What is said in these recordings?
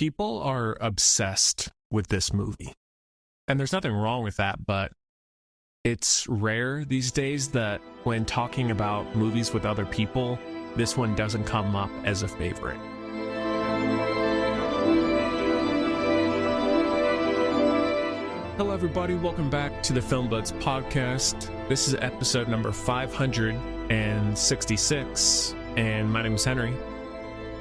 People are obsessed with this movie. And there's nothing wrong with that, but it's rare these days that when talking about movies with other people, this one doesn't come up as a favorite. Hello everybody, welcome back to the Film Buds podcast. This is episode number 566, and my name is Henry.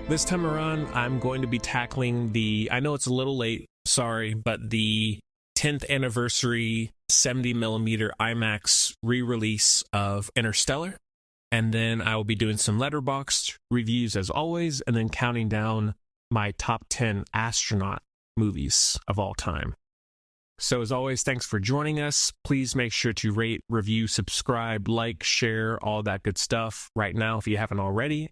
This time around, I'm going to be tackling I know it's a little late, sorry, but the 10th anniversary 70mm IMAX re-release of Interstellar. And then I will be doing some Letterboxd reviews as always, and then counting down my top 10 Astronaut movies of all time. So as always, thanks for joining us. Please make sure to rate, review, subscribe, like, share, all that good stuff right now if you haven't already.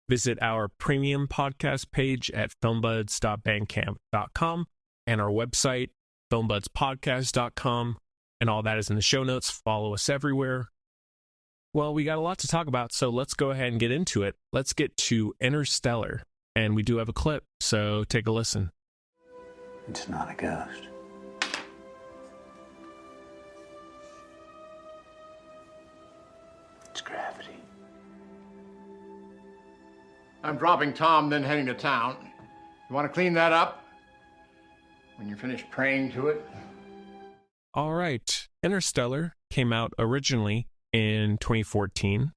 Visit our premium podcast page at filmbuds.bandcamp.com and our website, filmbudspodcast.com, and all that is in the show notes. Follow us everywhere. Well, we got a lot to talk about, so let's go ahead and get into it. Let's get to Interstellar, and we do have a clip, so take a listen. It's not a ghost. It's gravity. I'm dropping Tom, then heading to town. You want to clean that up when you're finished praying to it? All right. Interstellar came out originally in 2014.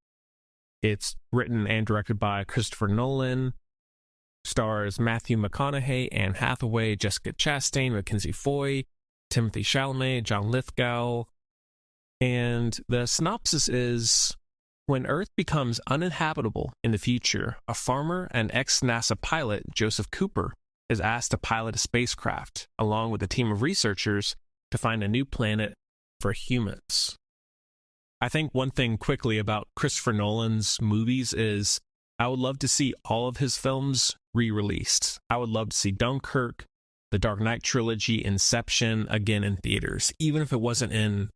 It's written and directed by Christopher Nolan. Stars Matthew McConaughey, Anne Hathaway, Jessica Chastain, Mackenzie Foy, Timothy Chalamet, John Lithgow. And the synopsis is: when Earth becomes uninhabitable in the future, a farmer and ex-NASA pilot, Joseph Cooper, is asked to pilot a spacecraft, along with a team of researchers, to find a new planet for humans. I think one thing quickly about Christopher Nolan's movies is I would love to see all of his films re-released. I would love to see Dunkirk, the Dark Knight trilogy, Inception, again in theaters, even if it wasn't in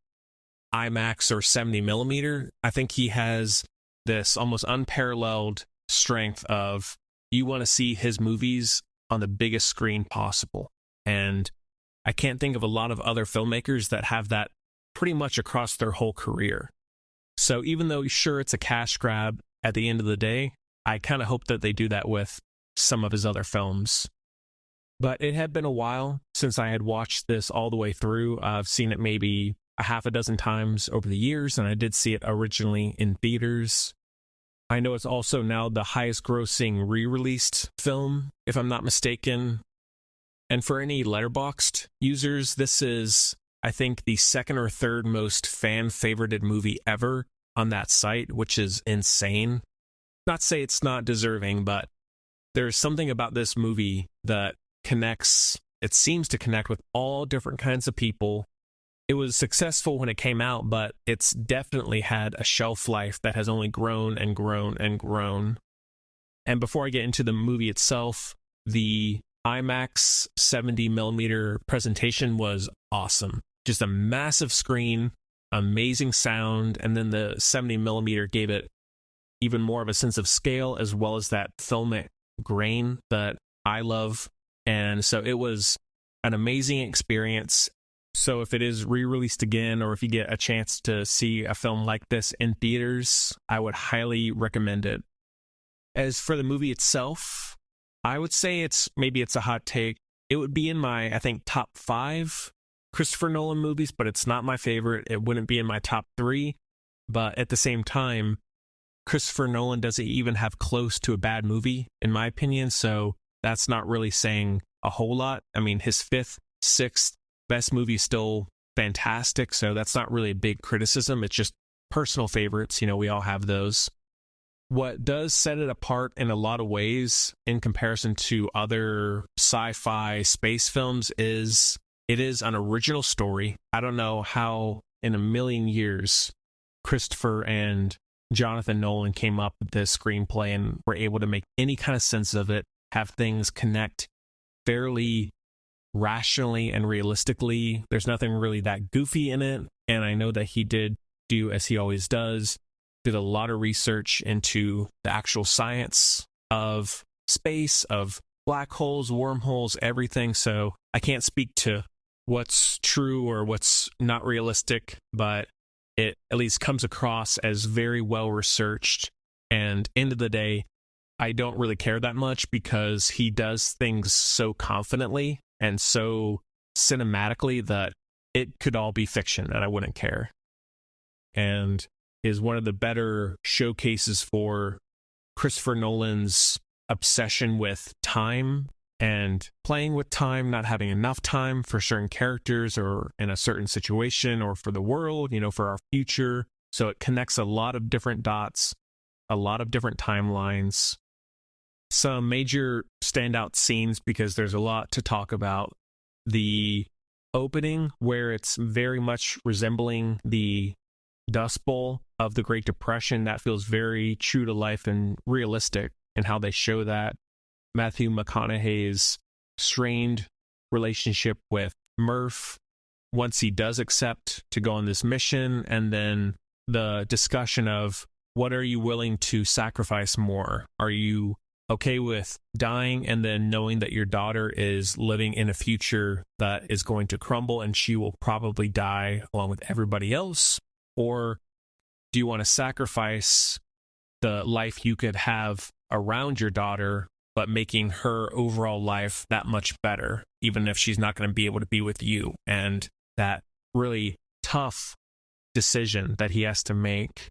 IMAX or 70mm. I think he has this almost unparalleled strength of you want to see his movies on the biggest screen possible. And I can't think of a lot of other filmmakers that have that pretty much across their whole career. So even though sure it's a cash grab at the end of the day, I kind of hope that they do that with some of his other films. But it had been a while since I had watched this all the way through. I've seen it maybe a half a dozen times over the years, and I did see it originally in theaters. I know it's also now the highest grossing re-released film, if I'm not mistaken. And for any Letterboxd users, this is, I think, the second or third most fan-favorited movie ever on that site, which is insane. Not to say it's not deserving, but there's something about this movie that it seems to connect with all different kinds of people. It was successful when it came out, but it's definitely had a shelf life that has only grown and grown and grown. And before I get into the movie itself, the IMAX 70mm presentation was awesome. Just a massive screen, amazing sound, and then the 70mm gave it even more of a sense of scale, as well as that filmic grain that I love. And so it was an amazing experience. So if it is re-released again, or if you get a chance to see a film like this in theaters, I would highly recommend it. As for the movie itself, I would say it's a hot take. It would be in my, I think, top 5 Christopher Nolan movies, but it's not my favorite. It wouldn't be in my top 3. But at the same time, Christopher Nolan doesn't even have close to a bad movie, in my opinion. So that's not really saying a whole lot. I mean, his 5th, 6th, best movie is still fantastic, so that's not really a big criticism. It's just personal favorites. We all have those. What does set it apart in a lot of ways in comparison to other sci-fi space films is it is an original story. I don't know how in a million years Christopher and Jonathan Nolan came up with this screenplay and were able to make any kind of sense of it, have things connect fairly rationally and realistically. There's nothing really that goofy in it, and I know that he did do, as he always does, did a lot of research into the actual science of space, of black holes, wormholes, everything. So I can't speak to what's true or what's not realistic, but it at least comes across as very well researched. And end of the day, I don't really care that much because he does things so confidently and so cinematically that it could all be fiction and I wouldn't care. And is one of the better showcases for Christopher Nolan's obsession with time and playing with time, not having enough time for certain characters or in a certain situation or for the world, for our future. So it connects a lot of different dots, a lot of different timelines, some major standout scenes because there's a lot to talk about. The opening, where it's very much resembling the Dust Bowl of the Great Depression, that feels very true to life and realistic in how they show that. Matthew McConaughey's strained relationship with Murph once he does accept to go on this mission, and then the discussion of what are you willing to sacrifice more? Are you okay with dying and then knowing that your daughter is living in a future that is going to crumble and she will probably die along with everybody else? Or do you want to sacrifice the life you could have around your daughter, but making her overall life that much better, even if she's not going to be able to be with you? And that really tough decision that he has to make.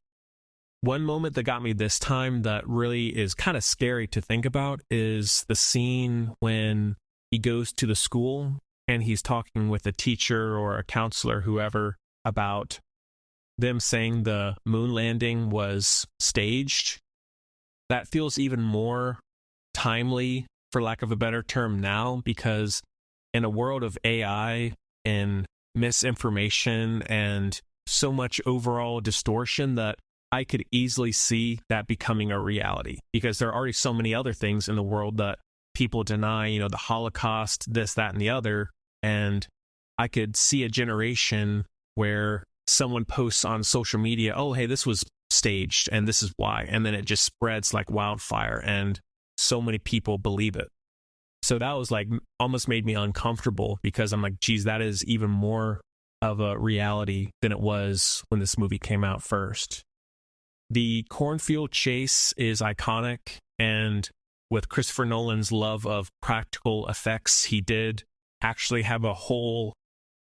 One moment that got me this time that really is kind of scary to think about is the scene when he goes to the school and he's talking with a teacher or a counselor, whoever, about them saying the moon landing was staged. That feels even more timely, for lack of a better term, now, because in a world of AI and misinformation and so much overall distortion, that I could easily see that becoming a reality, because there are already so many other things in the world that people deny, the Holocaust, this, that, and the other. And I could see a generation where someone posts on social media, oh, hey, this was staged and this is why. And then it just spreads like wildfire and so many people believe it. So that was like almost made me uncomfortable, because I'm like, geez, that is even more of a reality than it was when this movie came out first. The cornfield chase is iconic, and with Christopher Nolan's love of practical effects, he did actually have a whole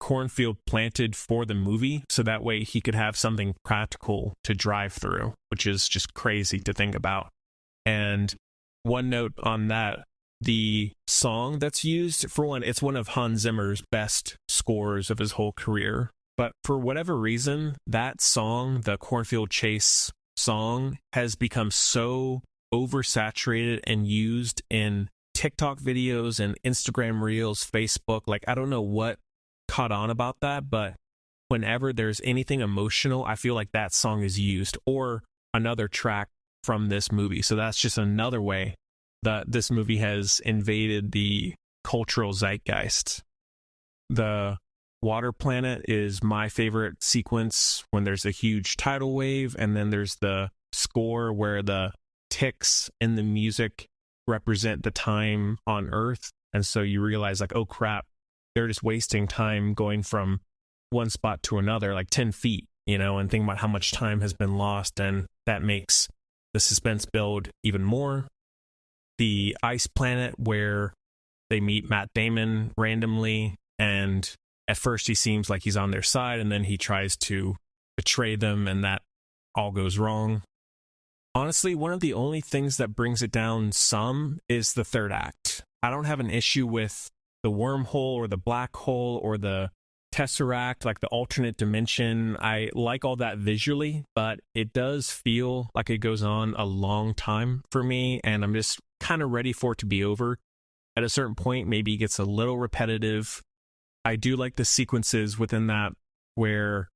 cornfield planted for the movie, so that way he could have something practical to drive through, which is just crazy to think about. And one note on that, the song that's used, for one, it's one of Hans Zimmer's best scores of his whole career, but for whatever reason, that song, the cornfield chase song, has become so oversaturated and used in TikTok videos and Instagram reels, Facebook. Like, I don't know what caught on about that, but whenever there's anything emotional, I feel like that song is used, or another track from this movie. So that's just another way that this movie has invaded the cultural zeitgeist. The water planet is my favorite sequence, when there's a huge tidal wave, and then there's the score where the ticks in the music represent the time on Earth. And so you realize, like, oh crap, they're just wasting time going from one spot to another, like 10 feet, and think about how much time has been lost. And that makes the suspense build even more. The ice planet, where they meet Matt Damon randomly, and at first he seems like he's on their side, and then he tries to betray them, and that all goes wrong. Honestly, one of the only things that brings it down some is the third act. I don't have an issue with the wormhole or the black hole or the tesseract, like the alternate dimension. I like all that visually, but it does feel like it goes on a long time for me, and I'm just kind of ready for it to be over. At a certain point, maybe it gets a little repetitive. I do like the sequences within that where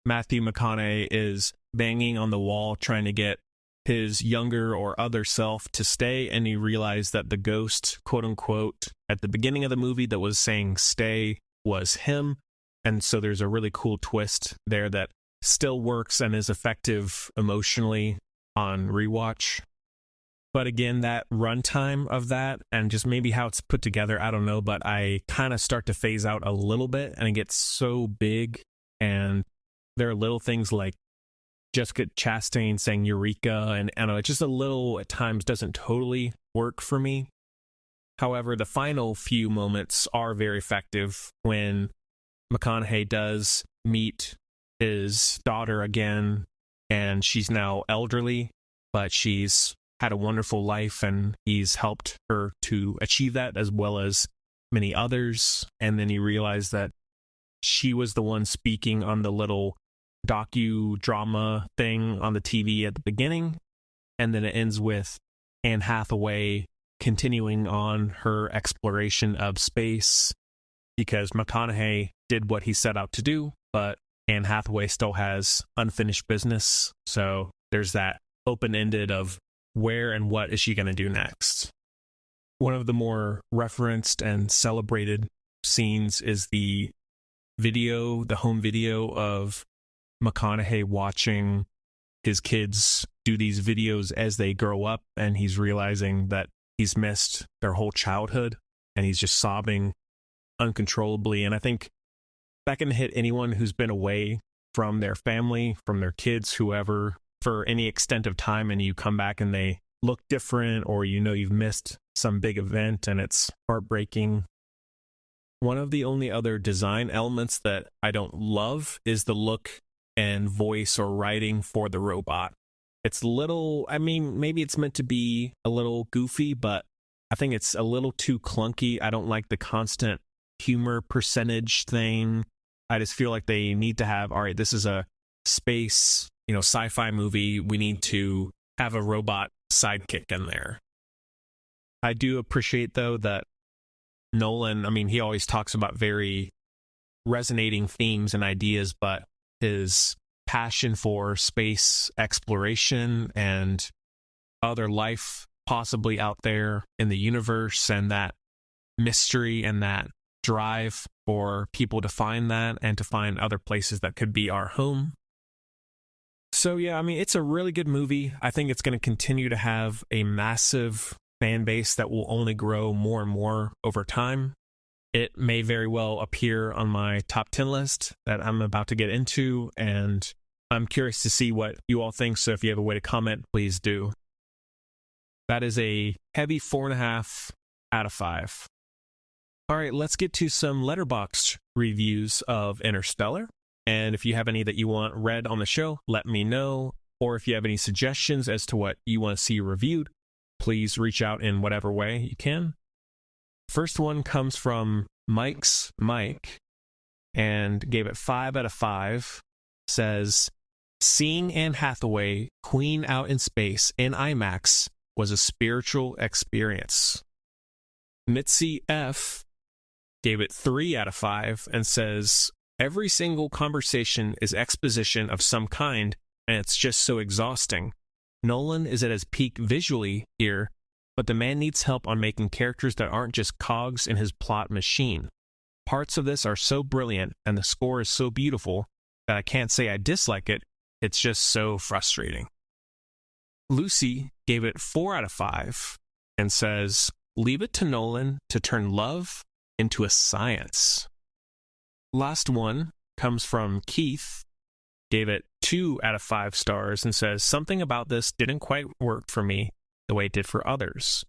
Matthew McConaughey is banging on the wall trying to get his younger or other self to stay, and he realized that the ghost, quote unquote, at the beginning of the movie that was saying stay was him. And so there's a really cool twist there that still works and is effective emotionally on rewatch. But again, that runtime of that and just maybe how it's put together, I don't know, but I kind of start to phase out a little bit and it gets so big. And there are little things like Jessica Chastain saying Eureka, and I don't know, it just a little at times doesn't totally work for me. However, the final few moments are very effective when McConaughey does meet his daughter again, and she's now elderly, but she's had a wonderful life, and he's helped her to achieve that as well as many others. And then he realized that she was the one speaking on the little docudrama thing on the TV at the beginning, and then it ends with Anne Hathaway continuing on her exploration of space because McConaughey did what he set out to do, but Anne Hathaway still has unfinished business. So there's that open-ended of where and what is she going to do next. One of the more referenced and celebrated scenes is the home video of McConaughey watching his kids do these videos as they grow up, and he's realizing that he's missed their whole childhood, and he's just sobbing uncontrollably. And I think that can hit anyone who's been away from their family, from their kids, whoever, for any extent of time, and you come back and they look different, or you've missed some big event, and it's heartbreaking. One of the only other design elements that I don't love is the look and voice or writing for the robot. It's maybe it's meant to be a little goofy, but I think it's a little too clunky. I don't like the constant humor percentage thing. I just feel like they need to have, all right, this is a space, sci-fi movie. We need to have a robot sidekick in there. I do appreciate, though, that Nolan, he always talks about very resonating themes and ideas, but his passion for space exploration and other life possibly out there in the universe, and that mystery and that drive for people to find that and to find other places that could be our home. So yeah, it's a really good movie. I think it's going to continue to have a massive fan base that will only grow more and more over time. It may very well appear on my top 10 list that I'm about to get into, and I'm curious to see what you all think, so if you have a way to comment, please do. That is a heavy 4.5 out of 5. All right, let's get to some Letterboxd reviews of Interstellar. And if you have any that you want read on the show, let me know. Or if you have any suggestions as to what you want to see reviewed, please reach out in whatever way you can. First one comes from Mike's Mike and gave it 5 out of 5. Says, seeing Anne Hathaway queen out in space in IMAX was a spiritual experience. Mitzi F gave it 3 out of 5 and says, every single conversation is exposition of some kind, and it's just so exhausting. Nolan is at his peak visually here, but the man needs help on making characters that aren't just cogs in his plot machine. Parts of this are so brilliant, and the score is so beautiful, that I can't say I dislike it, it's just so frustrating. Lucy gave it 4 out of 5 and says, leave it to Nolan to turn love into a science. Last one comes from Keith, gave it 2 out of 5 stars and says, something about this didn't quite work for me the way it did for others.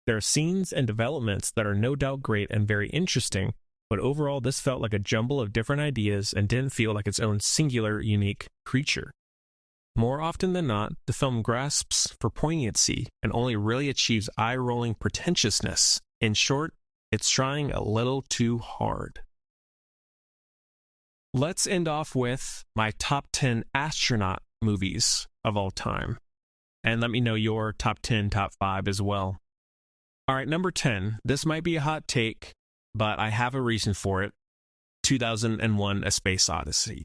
There are scenes and developments that are no doubt great and very interesting, but overall this felt like a jumble of different ideas and didn't feel like its own singular, unique creature. More often than not, the film grasps for poignancy and only really achieves eye-rolling pretentiousness. In short, it's trying a little too hard. Let's end off with my top 10 astronaut movies of all time. And let me know your top 10, top 5 as well. All right, number 10. This might be a hot take, but I have a reason for it. 2001: A Space Odyssey.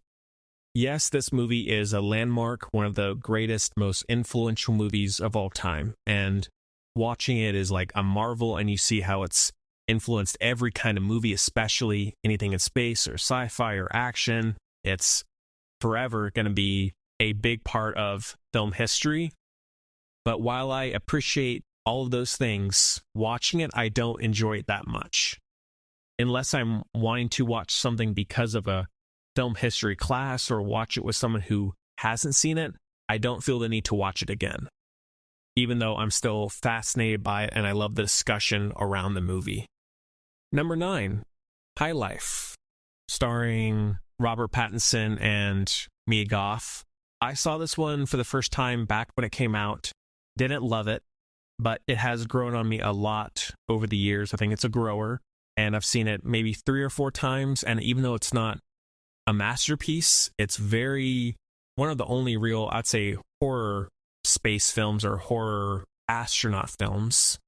Yes, this movie is a landmark, one of the greatest, most influential movies of all time. And watching it is like a marvel, and you see how it's influenced every kind of movie, especially anything in space or sci-fi or action. It's forever going to be a big part of film history. But while I appreciate all of those things, watching it, I don't enjoy it that much. Unless I'm wanting to watch something because of a film history class or watch it with someone who hasn't seen it, I don't feel the need to watch it again. Even though I'm still fascinated by it and I love the discussion around the movie. Number 9, High Life, starring Robert Pattinson and Mia Goth. I saw this one for the first time back when it came out. Didn't love it, but it has grown on me a lot over the years. I think it's a grower, and I've seen it maybe 3 or 4 times, and even though it's not a masterpiece, it's one of the only real, I'd say, horror space films or horror astronaut films.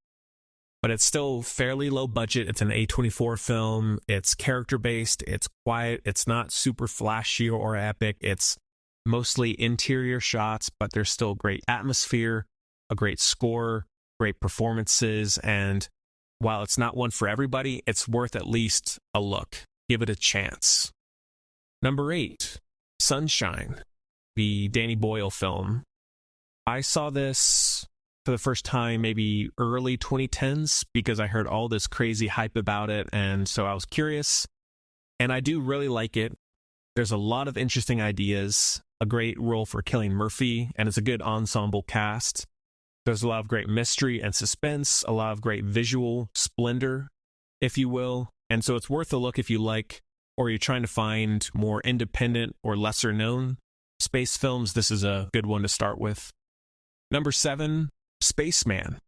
But it's still fairly low budget. It's an A24 film. It's character-based. It's quiet. It's not super flashy or epic. It's mostly interior shots, but there's still great atmosphere, a great score, great performances, and while it's not one for everybody, it's worth at least a look. Give it a chance. Number 8, Sunshine, the Danny Boyle film. I saw this for the first time maybe early 2010s because I heard all this crazy hype about it, and so I was curious, and I do really like it. There's a lot of interesting ideas, a great role for Cillian Murphy, and it's a good ensemble cast. There's a lot of great mystery and suspense, a lot of great visual splendor, if you will, and so it's worth a look if you like, or you're trying to find more independent or lesser known space films. This is a good one to start with. Number 7, Spaceman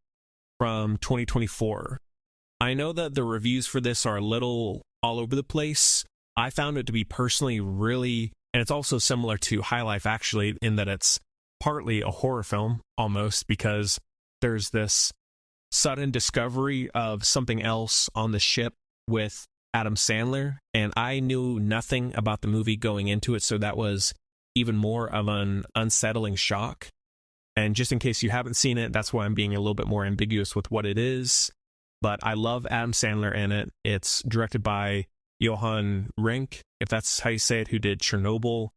from 2024. I know that the reviews for this are a little all over the place. I found it to be personally really, and it's also similar to High Life actually, in that it's partly a horror film almost, because there's this sudden discovery of something else on the ship with Adam Sandler, and I knew nothing about the movie going into it, so that was even more of an unsettling shock. And just in case you haven't seen it, that's why I'm being a little bit more ambiguous with what it is. But I love Adam Sandler in it. It's directed by Johan Renck, if that's how you say it, who did Chernobyl.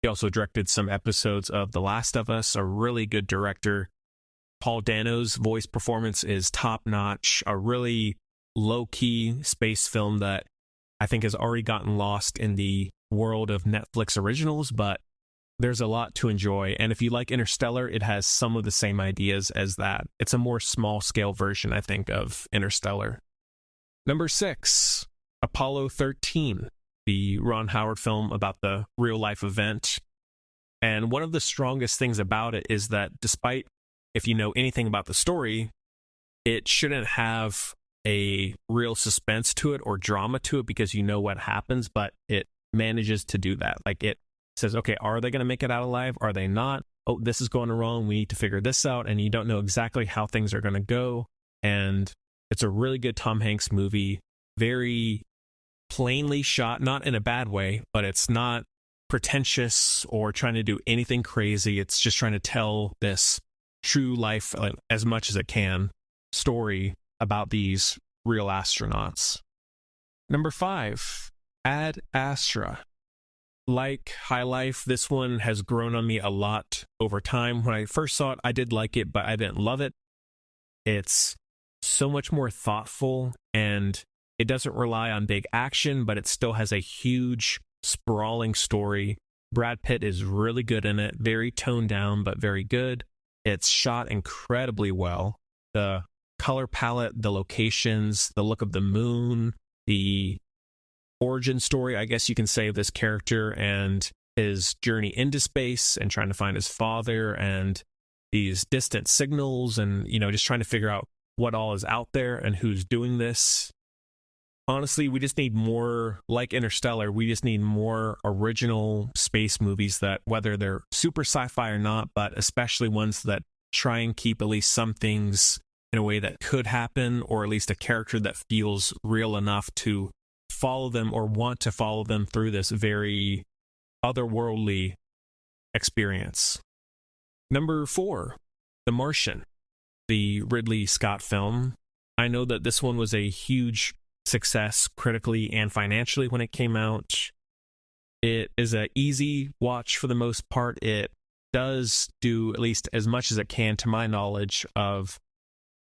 He also directed some episodes of The Last of Us, a really good director. Paul Dano's voice performance is top-notch, a really low-key space film that I think has already gotten lost in the world of Netflix originals, but there's a lot to enjoy. And if you like Interstellar, it has some of the same ideas as that. It's a more small-scale version, I think, of Interstellar. Number 6, Apollo 13, the Ron Howard film about the real-life event. And one of the strongest things about it is that despite, if you know anything about the story, it shouldn't have a real suspense to it or drama to it because you know what happens, but it manages to do that. Like, it says, okay, are they going to make it out alive? Are they not? Oh, this is going wrong. We need to figure this out. And you don't know exactly how things are going to go. And it's a really good Tom Hanks movie. Very plainly shot, not in a bad way, but it's not pretentious or trying to do anything crazy. It's just trying to tell this true life, as much as it can, story about these real astronauts. Number 5, Ad Astra. Like High Life, this one has grown on me a lot over time. When I first saw it, I did like it, but I didn't love it. It's so much more thoughtful, and it doesn't rely on big action, but it still has a huge, sprawling story. Brad Pitt is really good in it, very toned down, but very good. It's shot incredibly well. The color palette, the locations, the look of the moon, the origin story, I guess you can say, of this character and his journey into space and trying to find his father and these distant signals and, just trying to figure out what all is out there and who's doing this. Honestly, we just need more, like Interstellar, we just need more original space movies that, whether they're super sci-fi or not, but especially ones that try and keep at least some things in a way that could happen, or at least a character that feels real enough to follow them or want to follow them through this very otherworldly experience. Number 4, The Martian, the Ridley Scott film. I know that this one was a huge success critically and financially when it came out. It is an easy watch for the most part. It does do at least as much as it can, to my knowledge, of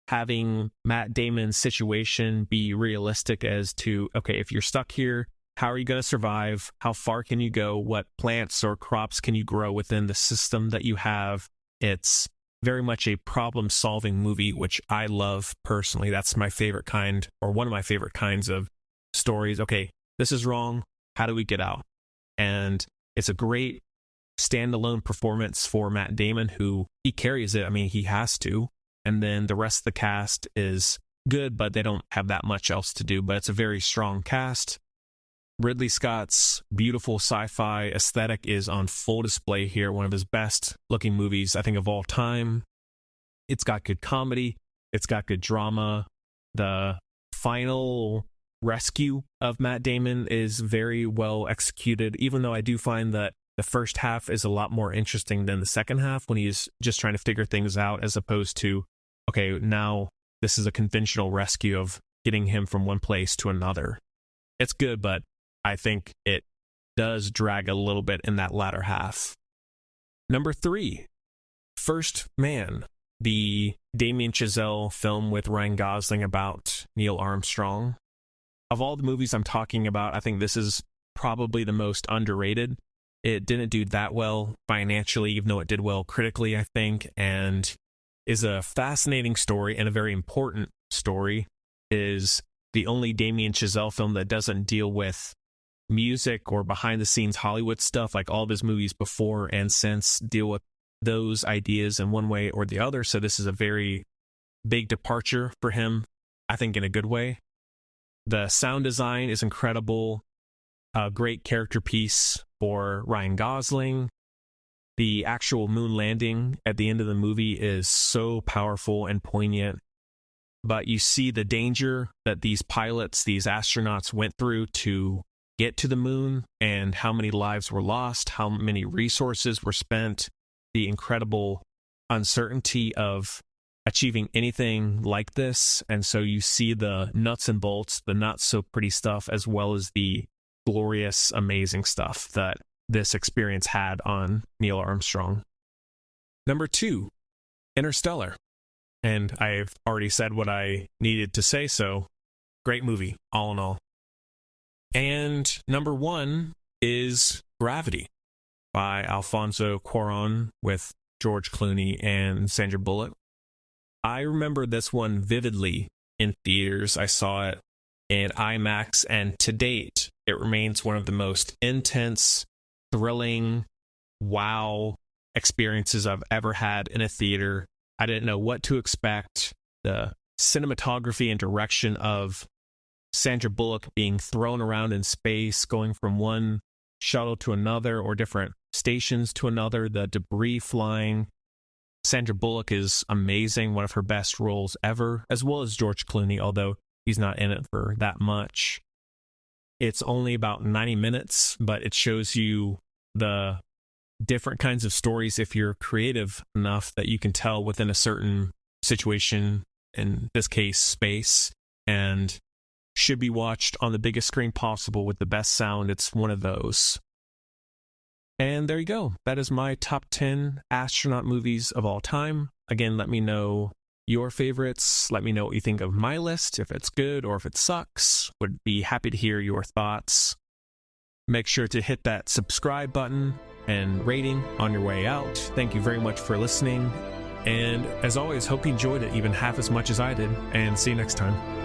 having Matt Damon's situation be realistic as to, okay, if you're stuck here, how are you going to survive? How far can you go? What plants or crops can you grow within the system that you have? It's very much a problem-solving movie, which I love personally. That's my favorite kind, or one of my favorite kinds of stories. Okay, this is wrong. How do we get out? And it's a great standalone performance for Matt Damon, who he carries it. I mean, he has to. And then the rest of the cast is good, but they don't have that much else to do. But it's a very strong cast. Ridley Scott's beautiful sci-fi aesthetic is on full display here. One of his best looking movies, I think, of all time. It's got good comedy. It's got good drama. The final rescue of Matt Damon is very well executed, even though I do find that the first half is a lot more interesting than the second half when he's just trying to figure things out, as opposed to, okay, now this is a conventional rescue of getting him from one place to another. It's good, but I think it does drag a little bit in that latter half. Number 3, First Man, the Damien Chazelle film with Ryan Gosling about Neil Armstrong. Of all the movies I'm talking about, I think this is probably the most underrated. It didn't do that well financially, even though it did well critically, I think, and is a fascinating story and a very important story. Is the only Damien Chazelle film that doesn't deal with music or behind the scenes Hollywood stuff, like all of his movies before and since deal with those ideas in one way or the other. So this is a very big departure for him, I think, in a good way. The sound design is incredible. A great character piece for Ryan Gosling. The actual moon landing at the end of the movie is so powerful and poignant. But you see the danger that these pilots, these astronauts went through to get to the moon, and how many lives were lost, how many resources were spent, the incredible uncertainty of achieving anything like this. And so you see the nuts and bolts, the not so pretty stuff, as well as the glorious, amazing stuff that this experience had on Neil Armstrong. Number 2, Interstellar. And I've already said what I needed to say, so great movie, all in all. And number 1 is Gravity by Alfonso Cuarón with George Clooney and Sandra Bullock. I remember this one vividly in theaters. I saw it in IMAX, and to date, it remains one of the most intense, thrilling, wow experiences I've ever had in a theater. I didn't know what to expect. The cinematography and direction of Sandra Bullock being thrown around in space, going from one shuttle to another or different stations to another, the debris flying. Sandra Bullock is amazing, one of her best roles ever, as well as George Clooney, although he's not in it for that much. It's only about 90 minutes, but it shows you the different kinds of stories if you're creative enough that you can tell within a certain situation, in this case, space, and should be watched on the biggest screen possible with the best sound. It's one of those. And there you go. That is my top 10 astronaut movies of all time. Again, let me know your favorites. Let me know what you think of my list, if it's good or if it sucks. Would be happy to hear your thoughts. Make sure to hit that subscribe button and rating on your way out. Thank you very much for listening. And as always, hope you enjoyed it even half as much as I did. And see you next time.